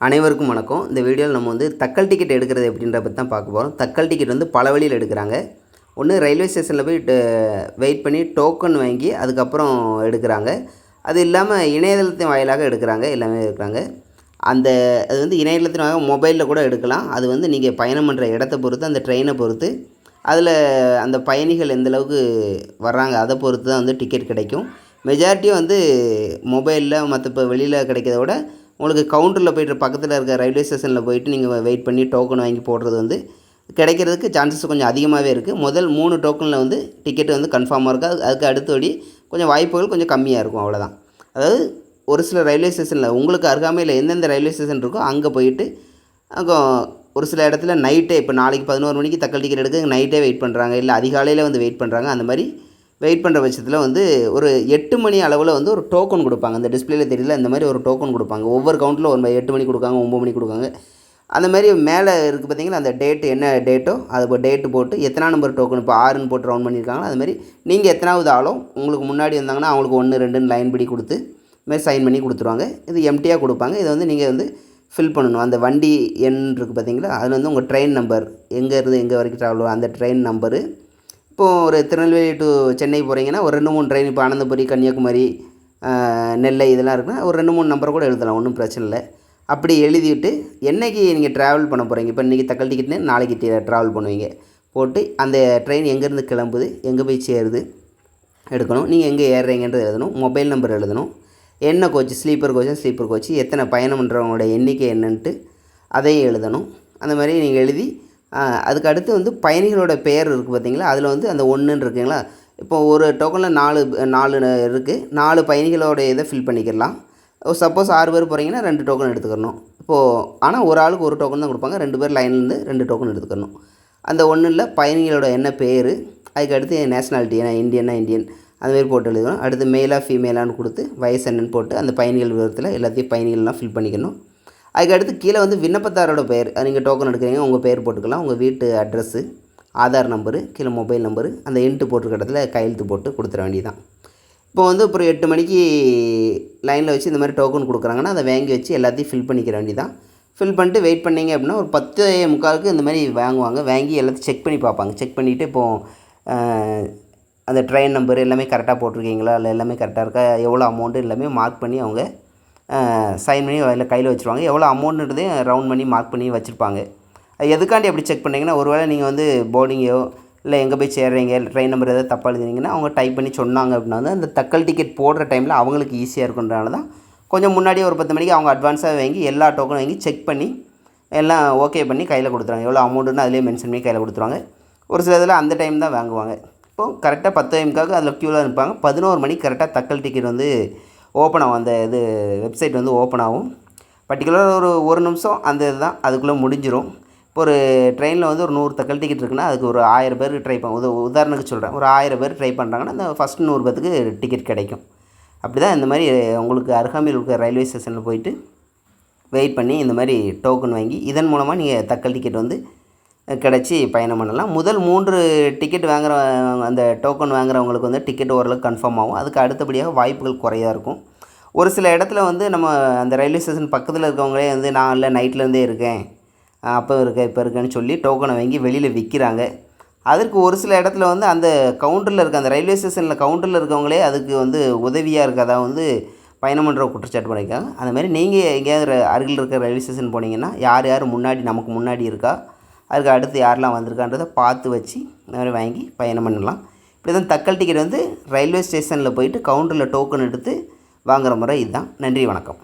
அனைவருக்கும் வணக்கம். இந்த வீடியோவில் நம்ம வந்து தக்கல் டிக்கெட் எடுக்கிறது எப்படின்றத பற்றி தான் பார்க்க போகிறோம். தக்கல் டிக்கெட் வந்து பல வழியில் எடுக்கிறாங்க. ஒன்று ரயில்வே ஸ்டேஷனில் போய் வெயிட் பண்ணி டோக்கன் வாங்கி அதுக்கப்புறம் எடுக்கிறாங்க. அது இல்லாமல் இணையதளத்தின் வாயிலாக எடுக்கிறாங்க, எல்லாமே இருக்கிறாங்க. அது வந்து இணையதளத்தின் வாயிலாக மொபைலில் கூட எடுக்கலாம். அது வந்து நீங்கள் பயணம் பண்ணுற இடத்த பொறுத்து, அந்த ட்ரெயினை பொறுத்து, அதில் அந்த பயணிகள் எந்தளவுக்கு வர்றாங்க அதை பொறுத்து தான் வந்து டிக்கெட் கிடைக்கும். மெஜாரிட்டியும் வந்து மொபைலில் மற்ற இப்போ வெளியில் கிடைக்கிறத விட உங்களுக்கு கவுண்டரில் போய்ட்டு பக்கத்தில் இருக்க ரயில்வே ஸ்டேஷனில் போய்ட்டு நீங்கள் வெயிட் பண்ணி டோக்கன் வாங்கி போடுறது வந்து கிடைக்கிறதுக்கு சான்சஸ் கொஞ்சம் அதிகமாகவே இருக்குது. முதல் 3 டோக்கனில் வந்து டிக்கெட் வந்து கன்ஃபார்மாக இருக்குது. அதுக்கு அடுத்தபடி கொஞ்சம் வாய்ப்புகள் கொஞ்சம் கம்மியாக இருக்கும், அவ்வளோதான். அதாவது ஒரு சில ரயில்வே ஸ்டேஷனில் உங்களுக்கு அருகாமையில் எந்தெந்த ரயில்வே ஸ்டேஷன் இருக்கோ அங்கே போயிட்டு ஒரு சில இடத்துல நைட்டே, இப்போ நாளைக்கு 11 மணிக்கு தக்கல் டிக்கெட் எடுக்க நைட்டே வெயிட் பண்ணுறாங்க, இல்லை அதிகாலையில் வந்து வெயிட் பண்ணுறாங்க. அந்த மாதிரி வெயிட் பண்ணுற பட்சத்தில் வந்து ஒரு 8 மணி அளவில் வந்து ஒரு டோக்கன் கொடுப்பாங்க. அந்த டிஸ்பிளேயில் தெரியல, இந்த மாதிரி ஒரு டோக்கன் கொடுப்பாங்க. ஒவ்வொரு கவுண்டில் ஒரு 8 மணிக்கு கொடுக்காங்க, 9 மணிக்கு கொடுக்காங்க. அந்த மாதிரி மேலே இருக்குது பார்த்தீங்களா, அந்த டேட்டு என்ன டேட்டோ அது டேட்டு போட்டு எத்தனை நம்பர் டோக்கன், இப்போ 6ன்னு போட்டு ரவுண்ட் பண்ணியிருக்காங்களோ அது மாதிரி நீங்கள் எத்தனாவது ஆளோ உங்களுக்கு முன்னாடி வந்தாங்கன்னா அவங்களுக்கு 1 2ன்னு லைன் படி கொடுத்து இதுமாதிரி சைன் பண்ணி கொடுத்துருவாங்க. இது எம்டியாக கொடுப்பாங்க. இதை வந்து நீங்கள் வந்து ஃபில் பண்ணணும். அந்த வண்டி எண் இருக்குது பார்த்தீங்களா, அதில் வந்து உங்கள் ட்ரெயின் நம்பர், எங்கேருந்து எங்கே வரைக்கும் ட்ராவல் அந்த ட்ரெயின் நம்பரு. இப்போது ஒரு திருநெல்வேலி டு சென்னை போகிறீங்கன்னா ஒரு 2-3 ட்ரெயின், இப்போ அனந்தபுரி, கன்னியாகுமரி, நெல்லை இதெல்லாம் இருக்குன்னா ஒரு 2-3 நம்பர் கூட எழுதலாம், ஒன்றும் பிரச்சனை இல்லை. அப்படி எழுதிவிட்டு என்றைக்கு நீங்கள் ட்ராவல் பண்ண போகிறீங்க, இப்போ இன்றைக்கி தக்கல் டிக்கெட்னு நாளைக்கு ட்ராவல் பண்ணுவீங்க போட்டு அந்த ட்ரெயின் எங்கேருந்து கிளம்புது, எங்கே போய் சேருது எடுக்கணும். நீங்கள் எங்கே ஏறுறீங்கன்றது எழுதணும். மொபைல் நம்பர் எழுதணும். என்ன கோச்சு, ஸ்லீப்பர் கோச்சு, எத்தனை பயணம் பண்ணுறவங்களோட எண்ணிக்கை என்னன்ட்டு அதையும் எழுதணும். அந்த மாதிரி நீங்கள் எழுதி அதுக்கு அடுத்து வந்து பயணிகளோட பெயர் இருக்குது பார்த்தீங்களா, அதில் வந்து அந்த 1ன்னு இருக்குங்களா. இப்போ ஒரு டோக்கனில் 4 இருக்குது. 4 பயணிகளோட இதை ஃபில் பண்ணிக்கிடலாம். சப்போஸ் 6 பேர் போகிறீங்கன்னா 2 டோக்கன் எடுத்துக்கணும். இப்போது ஆனால் ஒரு ஆளுக்கு ஒரு டோக்கன் தான் கொடுப்பாங்க. 2 பேர் லைன்லேருந்து 2 டோக்கன் எடுத்துக்கணும். அந்த 1ல் பயணிகளோட என்ன பேர், அதுக்கு அடுத்து நேஷ்னாலிட்டி, ஏன்னா இந்தியன் அதுமாரி போட்டு எழுதணும். அடுத்து மேலாக ஃபீமேலான்னு கொடுத்து வயசு என்னன்னு போட்டு அந்த பயணிகள் விவரத்தில் எல்லாத்தையும் பயணிகள்லாம் ஃபில் பண்ணிக்கணும். அதுக்கடுத்து கீழே வந்து விண்ணப்பத்தாரோட பெயர், நீங்கள் டோக்கன் எடுக்கிறீங்க உங்கள் பேர் போட்டுக்கலாம், உங்கள் வீட்டு அட்ரஸ்ஸு, ஆதார் நம்பரு, கீழே மொபைல் நம்பரு, அந்த இன்ட்டு போட்டிருக்க இடத்துல கையெழுத்து போட்டு கொடுத்துட வேண்டியதான். இப்போ வந்து அப்புறம் 8 மணிக்கு லைனில் வச்சு இந்த மாதிரி டோக்கன் கொடுக்குறாங்கன்னா அதை வாங்கி வச்சு எல்லாத்தையும் ஃபில் பண்ணிக்கிற வேண்டியதான். ஃபில் பண்ணிட்டு வெயிட் பண்ணிங்க அப்படின்னா ஒரு 10:45 இந்த மாதிரி வாங்குவாங்க. வாங்கி எல்லாத்தையும் செக் பண்ணி பார்ப்பாங்க. செக் பண்ணிவிட்டு இப்போது அந்த ட்ரெயின் நம்பர் எல்லாமே கரெக்டாக போட்டிருக்கீங்களா, இல்லை எல்லாமே கரெக்டாக இருக்கா, எவ்வளோ அமௌண்ட்டு எல்லாமே மார்க் பண்ணி அவங்க சைன் பண்ணி அதில் கையில் வச்சுருவாங்க. எவ்வளோ அமௌண்ட்டுன்றதையும் ரவுண்ட் பண்ணி மார்க் பண்ணி வச்சுருப்பாங்க. அது எதுக்காண்டி அப்படி செக் பண்ணிங்கன்னா, ஒருவேளை நீங்கள் வந்து போர்டிங்கோ இல்லை எங்கே போய் சேர்றீங்க, ட்ரெயின் நம்பர் எதாவது தப்பாக எழுதினீங்கன்னா அவங்க டைப் பண்ணி சொன்னாங்க அப்படின்னா வந்து அந்த தக்கல் டிக்கெட் போடுற டைமில் அவங்களுக்கு ஈஸியாக இருக்குன்றனால தான் கொஞ்சம் முன்னாடியே ஒரு 10 மணிக்கு அவங்க அட்வான்ஸாக வாங்கி எல்லா டோக்கனும் வாங்கி செக் பண்ணி எல்லாம் ஓகே பண்ணி கையில் கொடுத்துருவாங்க. எவ்வளோ அமௌண்ட்டுன்னு அதிலே மென்ஷன் பண்ணி கையில் கொடுத்துருவாங்க. ஒரு சில இதில் அந்த டைம் தான் வாங்குவாங்க. இப்போது கரெக்டாக 10:45 அதில் க்யூவில் இருப்பாங்க. 11 மணிக்கு கரெக்டாக தக்கல் டிக்கெட் வந்து ஓப்பன் ஆகும். அந்த வெப்சைட் வந்து ஓப்பன் ஆகும். பர்டிகுலராக ஒரு நிமிஷம் அந்த இதுதான், அதுக்குள்ளே முடிஞ்சிடும். இப்போ ஒரு ட்ரெயினில் வந்து ஒரு 100 தக்கல் டிக்கெட் இருக்குன்னா அதுக்கு ஒரு 1000 பேர் ட்ரை உதாரணத்துக்கு சொல்கிறேன், ஒரு 1000 பேர் ட்ரை பண்ணுறாங்கன்னா அந்த ஃபஸ்ட் 100 பேருக்கு டிக்கெட் கிடைக்கும். அப்படி தான் இந்த மாதிரி உங்களுக்கு அருகாமையில் இருக்கிற ரயில்வே ஸ்டேஷனில் போயிட்டு வெயிட் பண்ணி இந்த மாதிரி டோக்கன் வாங்கி இதன் மூலமாக நீங்கள் தக்கல் டிக்கெட் வந்து கிடச்சி பயணம் பண்ணலாம். முதல் 3 டிக்கெட் அந்த டோக்கன் வாங்குறவங்களுக்கு வந்து டிக்கெட் ஓரளவுக்கு கன்ஃபார்ம் ஆகும். அதுக்கு அடுத்தபடியாக வாய்ப்புகள் குறையாக இருக்கும். ஒரு சில இடத்துல வந்து நம்ம அந்த ரயில்வே ஸ்டேஷன் பக்கத்தில் இருக்கவங்களே வந்து நான் இல்லை நைட்லேருந்தே இருக்கேன், அப்போ இருக்கேன் இப்போ இருக்கேன்னு சொல்லி டோக்கனை வாங்கி வெளியில் விற்கிறாங்க. அதற்கு ஒரு சில இடத்துல வந்து அந்த கவுண்டரில் இருக்க அந்த ரயில்வே ஸ்டேஷனில் கவுண்டரில் இருக்கவங்களே அதுக்கு வந்து உதவியாக இருக்கதா வந்து பயணம் பண்ணுற குற்றச்சாட்டு பண்ணியிருக்காங்க. அந்த மாதிரி நீங்கள் எங்கேயாவது அருகில் இருக்கிற ரயில்வே ஸ்டேஷன் போனீங்கன்னா யார் முன்னாடி நமக்கு முன்னாடி இருக்கா, அதுக்கு அடுத்து யாரெல்லாம் வந்திருக்கான்றதை பார்த்து வச்சு இந்த மாதிரி வாங்கி பயணம் பண்ணலாம். இப்படி தான் தக்கல் டிக்கெட் வந்து ரயில்வே ஸ்டேஷனில் போயிட்டு கவுண்டரில் டோக்கன் எடுத்து வாங்குகிற முறை இதுதான். நன்றி, வணக்கம்.